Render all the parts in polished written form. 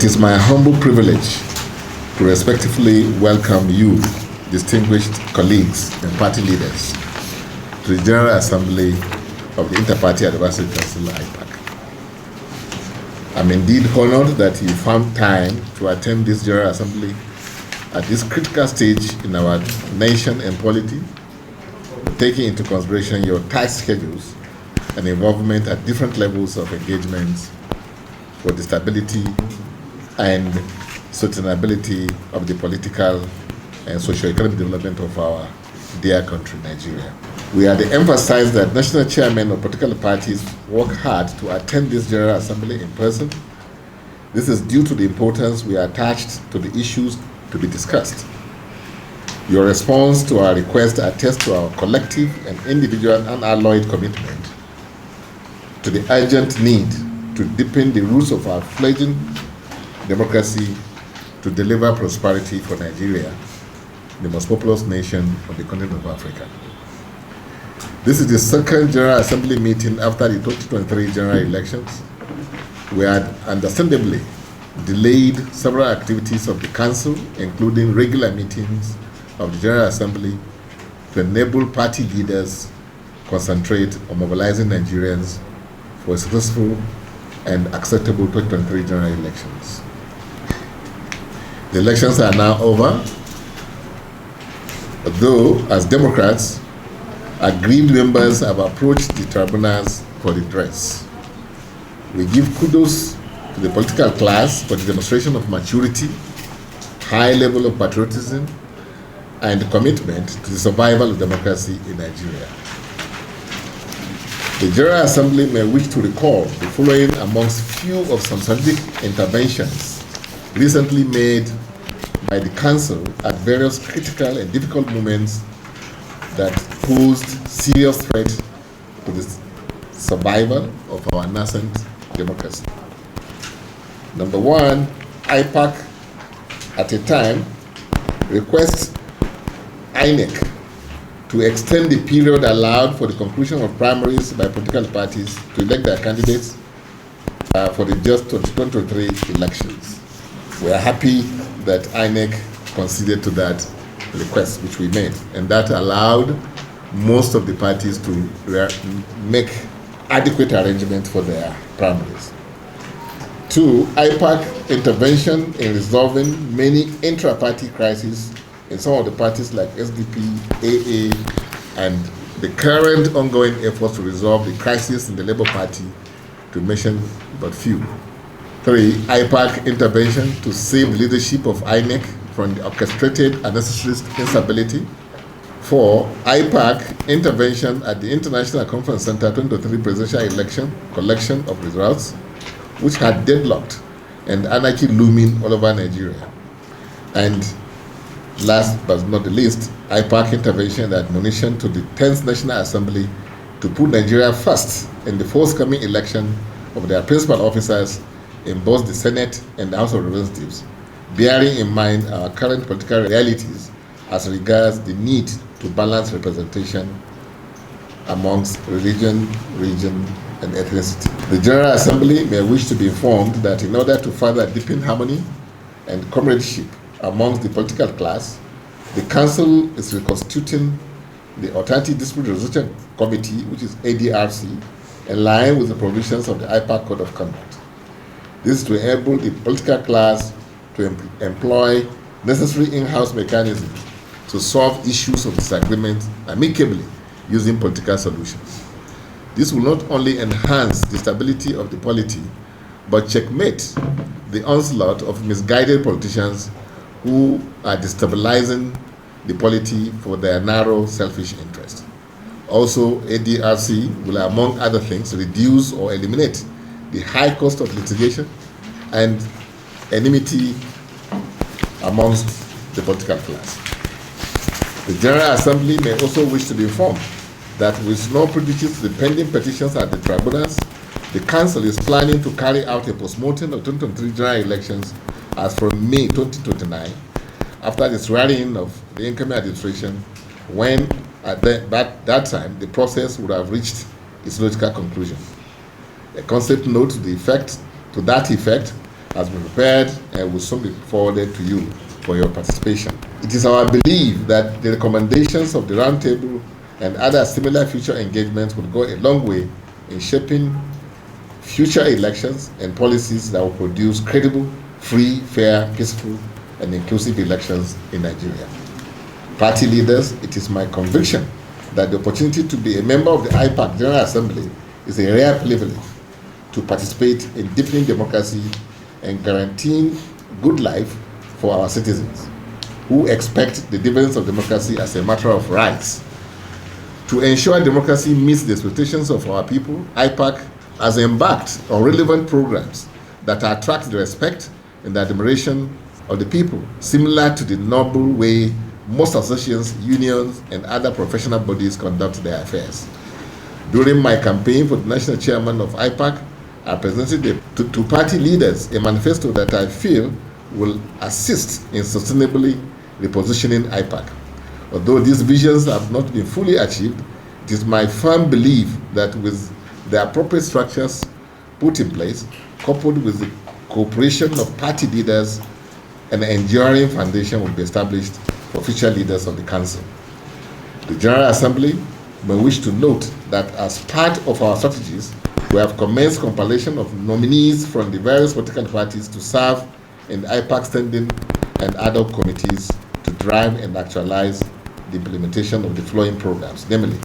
It is my humble privilege to respectfully welcome you, distinguished colleagues and party leaders, to the General Assembly of the Inter-Party Advisory Council, IPAC. I'm indeed honored that you found time to attend this General Assembly at this critical stage in our nation and polity, taking into consideration your tight schedules and involvement at different levels of engagement for the stability and sustainability of the political and socio-economic development of our dear country, Nigeria. We are to emphasize that national chairmen of political parties work hard to attend this General Assembly in person. This is due to the importance we attached to the issues to be discussed. Your response to our request attests to our collective and individual unalloyed commitment to the urgent need to deepen the roots of our fledgling democracy to deliver prosperity for Nigeria, the most populous nation on the continent of Africa. This is the second General Assembly meeting after the 2023 general elections. We had understandably delayed several activities of the Council, including regular meetings of the General Assembly, to enable party leaders concentrate on mobilizing Nigerians for successful and acceptable 2023 general elections. The elections are now over, though as Democrats, aggrieved members have approached the tribunals for redress. We give kudos to the political class for the demonstration of maturity, high level of patriotism, and commitment to the survival of democracy in Nigeria. The General Assembly may wish to recall the following amongst few of some strategic interventions recently made by the Council at various critical and difficult moments that posed serious threat to the survival of our nascent democracy. Number one, IPAC at a time requests INEC to extend the period allowed for the conclusion of primaries by political parties to elect their candidates for the just 2023 elections. We are happy that INEC conceded to that request which we made, and that allowed most of the parties to make adequate arrangements for their primaries. Two, IPAC intervention in resolving many intra-party crises in some of the parties like SDP, AA, and the current ongoing efforts to resolve the crisis in the Labour Party, to mention but few. Three, IPAC intervention to save the leadership of INEC from the orchestrated unnecessary instability. Four, IPAC intervention at the International Conference Center 2023 presidential election collection of results, which had deadlocked and anarchy looming all over Nigeria. And last but not the least, IPAC intervention and admonition to the 10th National Assembly to put Nigeria first in the forthcoming election of their principal officers in both the Senate and the House of Representatives, bearing in mind our current political realities as regards the need to balance representation amongst religion, region, and ethnicity. The General Assembly may wish to be informed that in order to further deepen harmony and comradeship amongst the political class, the Council is reconstituting the Alternative Dispute Resolution Committee, which is ADRC, in line with the provisions of the IPAC Code of Conduct. This is to enable the political class to employ necessary in-house mechanisms to solve issues of disagreement amicably using political solutions. This will not only enhance the stability of the polity, but checkmate the onslaught of misguided politicians who are destabilizing the polity for their narrow, selfish interest. Also, ADRC will, among other things, reduce or eliminate the high cost of litigation and enmity amongst the political class. The General Assembly may also wish to be informed that with no prejudice to the pending petitions at the tribunals, the Council is planning to carry out a postmortem of 2023 general elections as from May 2029, after the swearing-in of the incoming administration, when at that time the process would have reached its logical conclusion. A concept note to that effect has been prepared and will soon be forwarded to you for your participation. It is our belief that the recommendations of the Roundtable and other similar future engagements will go a long way in shaping future elections and policies that will produce credible, free, fair, peaceful, and inclusive elections in Nigeria. Party leaders, it is my conviction that the opportunity to be a member of the IPAC General Assembly is a rare privilege to participate in deepening democracy and guaranteeing good life for our citizens who expect the dividends of democracy as a matter of rights. To ensure democracy meets the expectations of our people, IPAC has embarked on relevant programs that attract the respect and the admiration of the people, similar to the noble way most associations, unions, and other professional bodies conduct their affairs. During my campaign for the national chairman of IPAC, I presented to party leaders a manifesto that I feel will assist in sustainably repositioning IPAC. Although these visions have not been fully achieved, it is my firm belief that with the appropriate structures put in place, coupled with the cooperation of party leaders, an enduring foundation will be established for future leaders of the Council. The General Assembly may wish to note that as part of our strategies, we have commenced compilation of nominees from the various political parties to serve in the IPAC standing and ad hoc committees to drive and actualize the implementation of the following programs, namely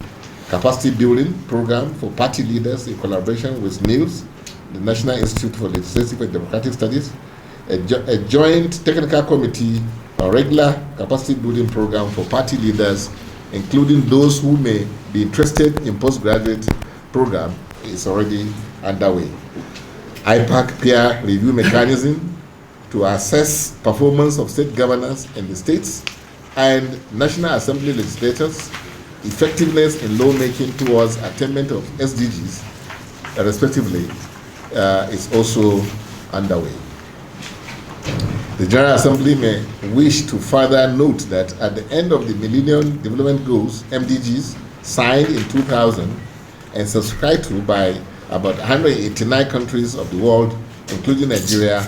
capacity building program for party leaders in collaboration with NILS, the National Institute for Legislative and Democratic Studies, a joint technical committee, a regular capacity building program for party leaders, including those who may be interested in postgraduate program, is already underway. IPAC peer review mechanism to assess performance of state governors in the states and National Assembly legislators, effectiveness in lawmaking towards attainment of SDGs, respectively, is also underway. The General Assembly may wish to further note that at the end of the Millennium Development Goals, MDGs, signed in 2000 and subscribed to by about 189 countries of the world, including Nigeria,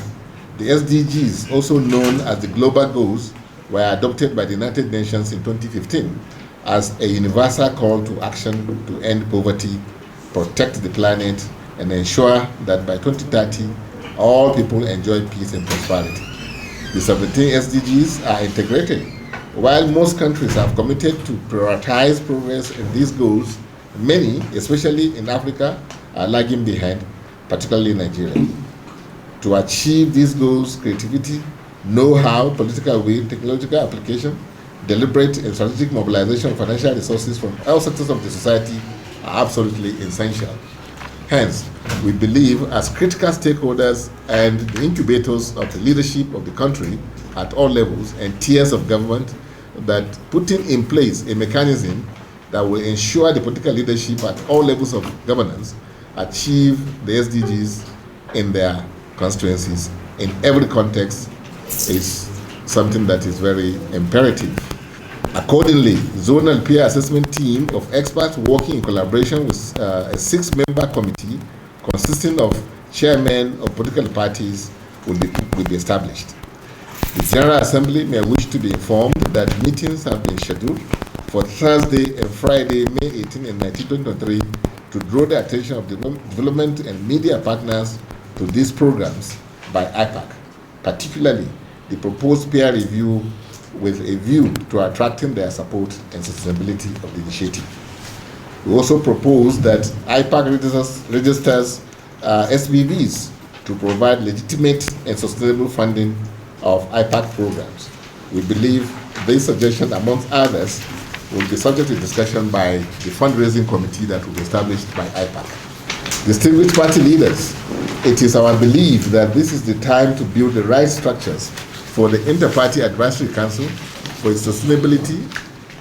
the SDGs, also known as the Global Goals, were adopted by the United Nations in 2015 as a universal call to action to end poverty, protect the planet, and ensure that by 2030, all people enjoy peace and prosperity. The 17 SDGs are integrated. While most countries have committed to prioritize progress in these goals, many, especially in Africa, are lagging behind, particularly Nigeria. To achieve these goals, creativity, know-how, political will, technological application, deliberate and strategic mobilization of financial resources from all sectors of the society are absolutely essential. Hence, we believe as critical stakeholders and the incubators of the leadership of the country at all levels and tiers of government, that putting in place a mechanism that will ensure the political leadership at all levels of governance achieve the SDGs in their constituencies in every context is something that is very imperative. Accordingly, zonal peer assessment team of experts working in collaboration with a 6-member committee consisting of chairmen of political parties will be established. The General Assembly may wish to be informed that meetings have been scheduled for Thursday and Friday, May 18 and 19, 2023, to draw the attention of the development and media partners to these programs by IPAC, particularly the proposed peer review with a view to attracting their support and sustainability of the initiative. We also propose that IPAC registers SPVs to provide legitimate and sustainable funding of IPAC programs. We believe this suggestion, amongst others, will be subject to discussion by the fundraising committee that will be established by IPAC. Distinguished party leaders, it is our belief that this is the time to build the right structures for the Inter-Party Advisory Council for its sustainability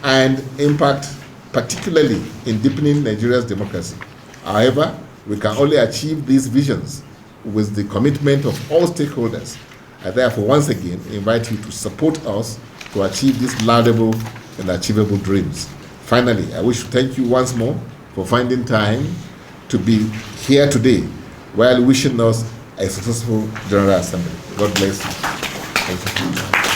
and impact, particularly in deepening Nigeria's democracy. However, we can only achieve these visions with the commitment of all stakeholders. I therefore once again invite you to support us to achieve these laudable and achievable dreams. Finally, I wish to thank you once more for finding time to be here today while wishing us a successful General Assembly. God bless you. Thank you.